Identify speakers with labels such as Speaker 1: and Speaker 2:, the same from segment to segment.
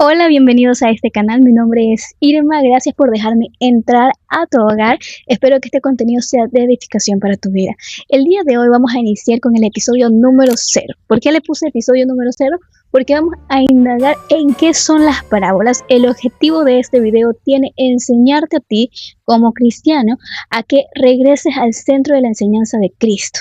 Speaker 1: Hola, bienvenidos a este canal. Mi nombre es Irma. Gracias por dejarme entrar a tu hogar. Espero que este contenido sea de edificación para tu vida. El día de hoy vamos a iniciar con el episodio número 0. ¿Por qué le puse episodio número 0? Porque vamos a indagar en qué son las parábolas. El objetivo de este video tiene enseñarte a ti, como cristiano, a que regreses al centro de la enseñanza de Cristo.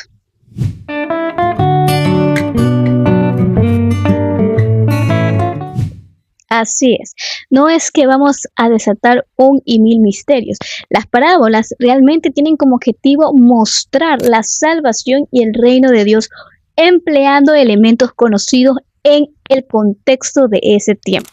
Speaker 1: Así es, no es que vamos a desatar un y mil misterios. Las parábolas realmente tienen como objetivo mostrar la salvación y el reino de Dios empleando elementos conocidos en el contexto de ese tiempo.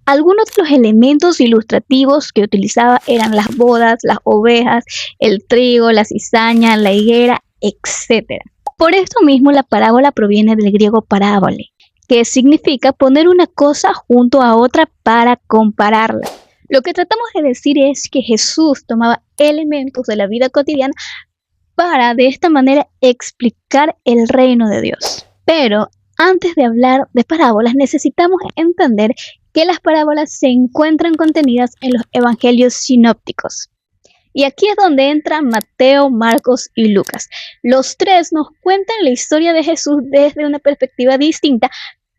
Speaker 1: Algunos de los elementos ilustrativos que utilizaba eran las bodas, las ovejas, el trigo, la cizaña, la higuera, etc. Por esto mismo la parábola proviene del griego parábole, que significa poner una cosa junto a otra para compararla. Lo que tratamos de decir es que Jesús tomaba elementos de la vida cotidiana para de esta manera explicar el reino de Dios. Pero antes de hablar de parábolas necesitamos entender que las parábolas se encuentran contenidas en los evangelios sinópticos. Y aquí es donde entran Mateo, Marcos y Lucas. Los tres nos cuentan la historia de Jesús desde una perspectiva distinta,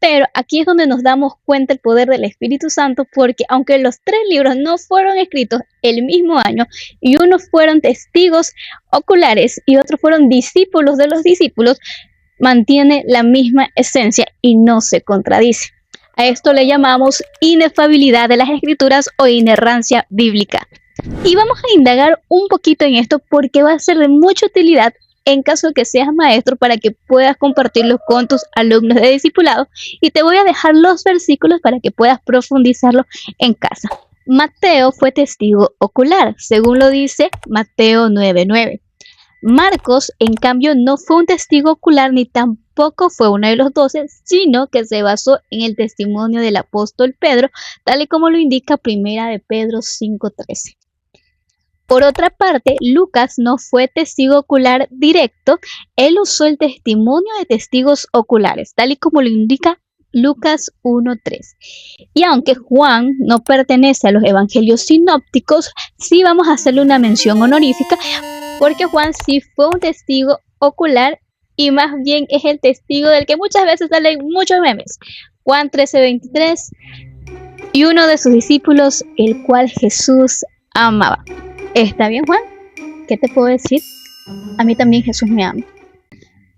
Speaker 1: pero aquí es donde nos damos cuenta el poder del Espíritu Santo, porque aunque los tres libros no fueron escritos el mismo año, y unos fueron testigos oculares y otros fueron discípulos de los discípulos, mantiene la misma esencia y no se contradice. A esto le llamamos inefabilidad de las Escrituras o inerrancia bíblica. Y vamos a indagar un poquito en esto porque va a ser de mucha utilidad en caso de que seas maestro para que puedas compartirlo con tus alumnos de discipulado, y te voy a dejar los versículos para que puedas profundizarlo en casa. Mateo fue testigo ocular, según lo dice Mateo 9:9. Marcos, en cambio, no fue un testigo ocular ni tampoco fue uno de los 12, sino que se basó en el testimonio del apóstol Pedro, tal y como lo indica Primera de Pedro 5:13. Por otra parte, Lucas no fue testigo ocular directo, él usó el testimonio de testigos oculares, tal y como lo indica Lucas 1:3. Y aunque Juan no pertenece a los evangelios sinópticos, sí vamos a hacerle una mención honorífica, porque Juan sí fue un testigo ocular y más bien es el testigo del que muchas veces salen muchos memes. Juan 13:23, y uno de sus discípulos, el cual Jesús amaba. ¿Está bien, Juan? ¿Qué te puedo decir? A mí también Jesús me ama.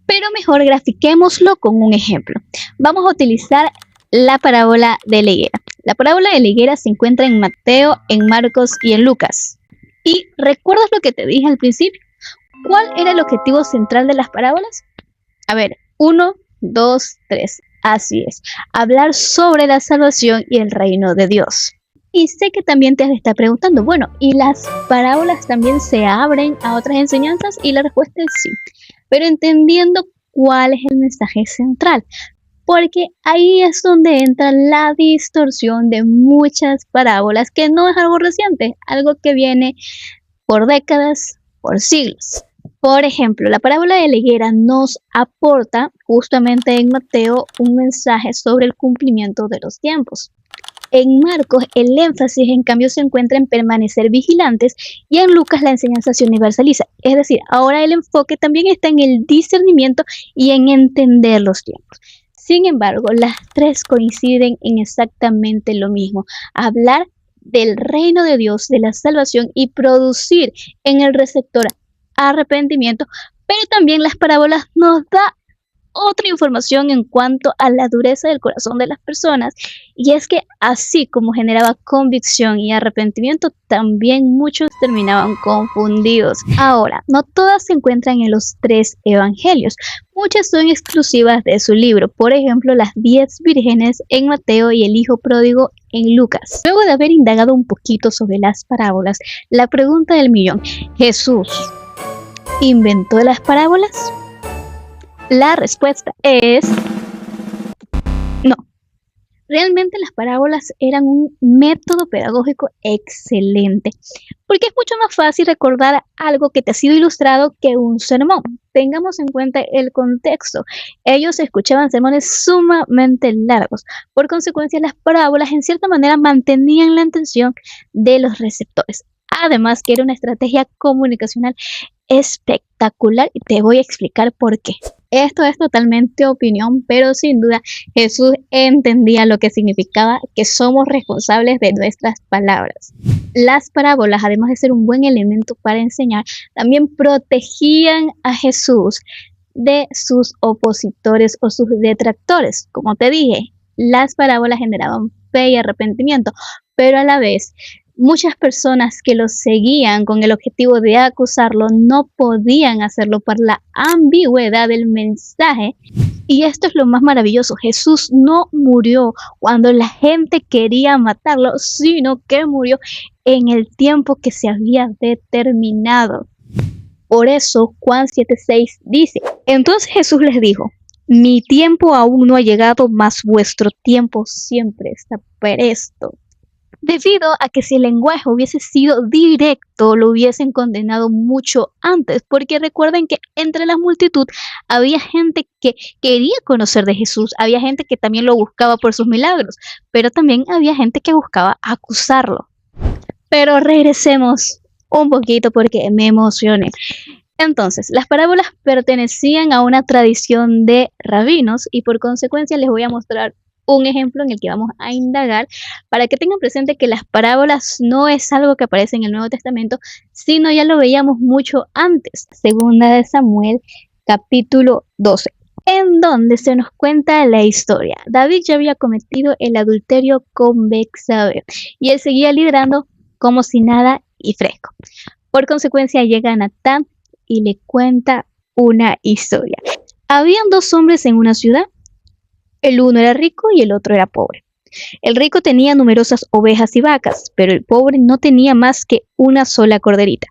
Speaker 1: Pero mejor grafiquémoslo con un ejemplo. Vamos a utilizar la parábola de la higuera. La parábola de la higuera se encuentra en Mateo, en Marcos y en Lucas. ¿Y recuerdas lo que te dije al principio? ¿Cuál era el objetivo central de las parábolas? A ver, 1, 2, 3. Así es, hablar sobre la salvación y el reino de Dios. Y sé que también te has de estar preguntando, bueno, ¿y las parábolas también se abren a otras enseñanzas? Y la respuesta es sí, pero entendiendo cuál es el mensaje central, porque ahí es donde entra la distorsión de muchas parábolas, que no es algo reciente, algo que viene por décadas, por siglos. Por ejemplo, la parábola de la higuera nos aporta justamente en Mateo un mensaje sobre el cumplimiento de los tiempos. En Marcos el énfasis en cambio se encuentra en permanecer vigilantes, y en Lucas la enseñanza se universaliza, es decir, ahora el enfoque también está en el discernimiento y en entender los tiempos. Sin embargo, las tres coinciden en exactamente lo mismo: hablar del reino de Dios, de la salvación, y producir en el receptor arrepentimiento. Pero también las parábolas nos da otra información en cuanto a la dureza del corazón de las personas, y es que así como generaba convicción y arrepentimiento, también muchos terminaban confundidos. Ahora, no todas se encuentran en los tres evangelios, muchas son exclusivas de su libro, por ejemplo las 10 vírgenes en Mateo y el hijo pródigo en Lucas. Luego de haber indagado un poquito sobre las parábolas, la pregunta del millón: ¿Jesús inventó las parábolas? La respuesta es no. Realmente las parábolas eran un método pedagógico excelente, porque es mucho más fácil recordar algo que te ha sido ilustrado que un sermón. Tengamos en cuenta el contexto. Ellos escuchaban sermones sumamente largos. Por consecuencia, las parábolas en cierta manera mantenían la atención de los receptores. Además, que era una estrategia comunicacional espectacular y te voy a explicar por qué. Esto es totalmente opinión, pero sin duda Jesús entendía lo que significaba que somos responsables de nuestras palabras. Las parábolas, además de ser un buen elemento para enseñar, también protegían a Jesús de sus opositores o sus detractores. Como te dije, las parábolas generaban fe y arrepentimiento, pero a la vez muchas personas que lo seguían con el objetivo de acusarlo no podían hacerlo por la ambigüedad del mensaje. Y esto es lo más maravilloso. Jesús no murió cuando la gente quería matarlo, sino que murió en el tiempo que se había determinado. Por eso Juan 7:6 dice: entonces Jesús les dijo: mi tiempo aún no ha llegado, mas vuestro tiempo siempre está presto. Debido a que si el lenguaje hubiese sido directo, lo hubiesen condenado mucho antes, porque recuerden que entre la multitud había gente que quería conocer de Jesús, había gente que también lo buscaba por sus milagros, pero también había gente que buscaba acusarlo. Pero regresemos un poquito porque me emocioné. Entonces, las parábolas pertenecían a una tradición de rabinos y por consecuencia les voy a mostrar un ejemplo en el que vamos a indagar para que tengan presente que las parábolas no es algo que aparece en el Nuevo Testamento, sino ya lo veíamos mucho antes. Segunda de Samuel, capítulo 12, en donde se nos cuenta la historia. David ya había cometido el adulterio con Betsabé y él seguía liderando como si nada y fresco. Por consecuencia llega Natán y le cuenta una historia. Habían dos hombres en una ciudad. El uno era rico y el otro era pobre. El rico tenía numerosas ovejas y vacas, pero el pobre no tenía más que una sola corderita,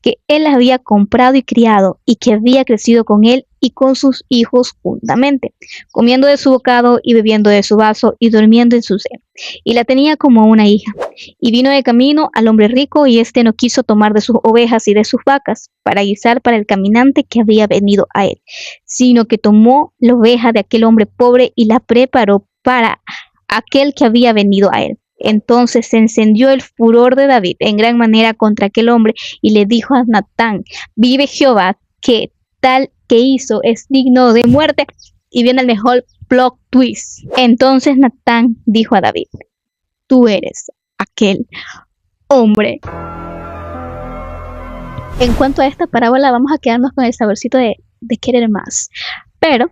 Speaker 1: que él había comprado y criado, y que había crecido con él y con sus hijos juntamente, comiendo de su bocado y bebiendo de su vaso y durmiendo en su seno. Y la tenía como una hija. Y vino de camino al hombre rico, y éste no quiso tomar de sus ovejas y de sus vacas para guisar para el caminante que había venido a él, sino que tomó la oveja de aquel hombre pobre y la preparó para aquel que había venido a él. Entonces se encendió el furor de David en gran manera contra aquel hombre y le dijo a Natán: vive Jehová, que tal que hizo es digno de muerte. Y viene el mejor plot twist. Entonces Natán dijo a David: tú eres aquel hombre. En cuanto a esta parábola, vamos a quedarnos con el saborcito de querer más. Pero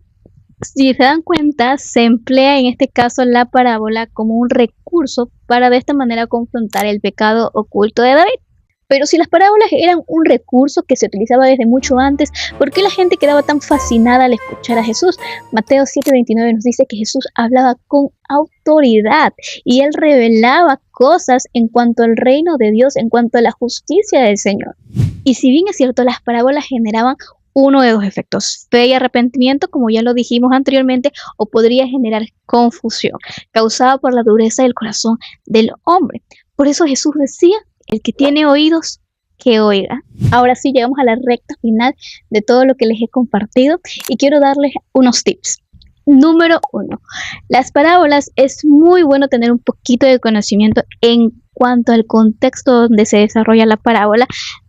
Speaker 1: si se dan cuenta, se emplea en este caso la parábola como un recurso para de esta manera confrontar el pecado oculto de David. Pero si las parábolas eran un recurso que se utilizaba desde mucho antes, ¿por qué la gente quedaba tan fascinada al escuchar a Jesús? Mateo 7:29 nos dice que Jesús hablaba con autoridad y él revelaba cosas en cuanto al reino de Dios, en cuanto a la justicia del Señor. Y si bien es cierto, las parábolas generaban uno de dos efectos: fe y arrepentimiento, como ya lo dijimos anteriormente, o podría generar confusión, causada por la dureza del corazón del hombre. Por eso Jesús decía: el que tiene oídos, que oiga. Ahora sí, llegamos a la recta final de todo lo que les he compartido y quiero darles unos tips. Número 1. Las parábolas es muy bueno tener un poquito de conocimiento en cuanto al contexto donde se desarrolla la parábola,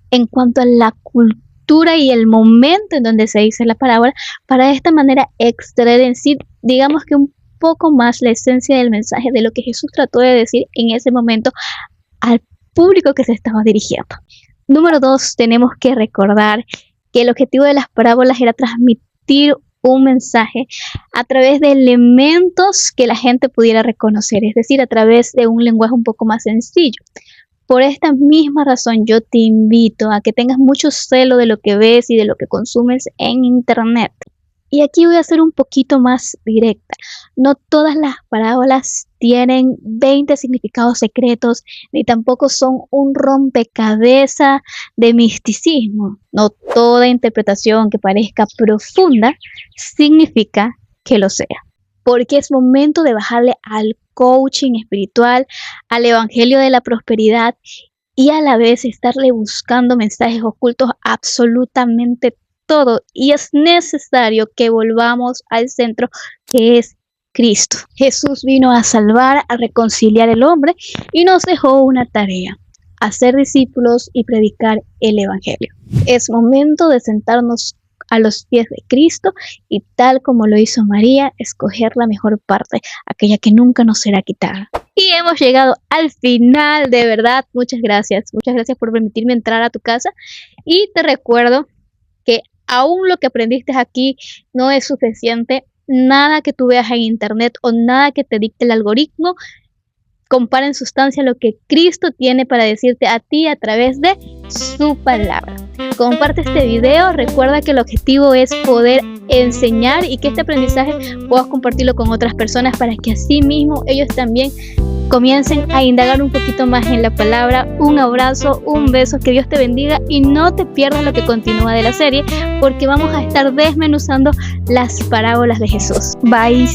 Speaker 1: en cuanto a la cultura y el momento en donde se dice la parábola, para de esta manera extraer en sí, digamos que un poco más la esencia del mensaje de lo que Jesús trató de decir en ese momento al público que se estaba dirigiendo. Número 2, tenemos que recordar que el objetivo de las parábolas era transmitir un mensaje a través de elementos que la gente pudiera reconocer, es decir, a través de un lenguaje un poco más sencillo. Por esta misma razón, yo te invito a que tengas mucho celo de lo que ves y de lo que consumes en internet. Y aquí voy a ser un poquito más directa. No todas las parábolas tienen 20 significados secretos, ni tampoco son un rompecabezas de misticismo. No toda interpretación que parezca profunda significa que lo sea. porque es momento de bajarle al coaching espiritual, al evangelio de la prosperidad y a la vez estarle buscando mensajes ocultos a absolutamente todo. Y es necesario que volvamos al centro, que es Cristo. Jesús vino a salvar, a reconciliar el hombre y nos dejó una tarea: hacer discípulos y predicar el evangelio. Es momento de sentarnos a los pies de Cristo y, tal como lo hizo María, escoger la mejor parte, aquella que nunca nos será quitada. Y hemos llegado al final, de verdad. Muchas gracias por permitirme entrar a tu casa, y te recuerdo que aún lo que aprendiste aquí no es suficiente. Nada que tú veas en internet o nada que te dicte el algoritmo compara en sustancia lo que Cristo tiene para decirte a ti a través de su palabra. Comparte este video, recuerda que el objetivo es poder enseñar y que este aprendizaje puedas compartirlo con otras personas para que así mismo ellos también comiencen a indagar un poquito más en la palabra. Un abrazo, un beso, que Dios te bendiga y no te pierdas lo que continúa de la serie, porque vamos a estar desmenuzando las parábolas de Jesús. Bye.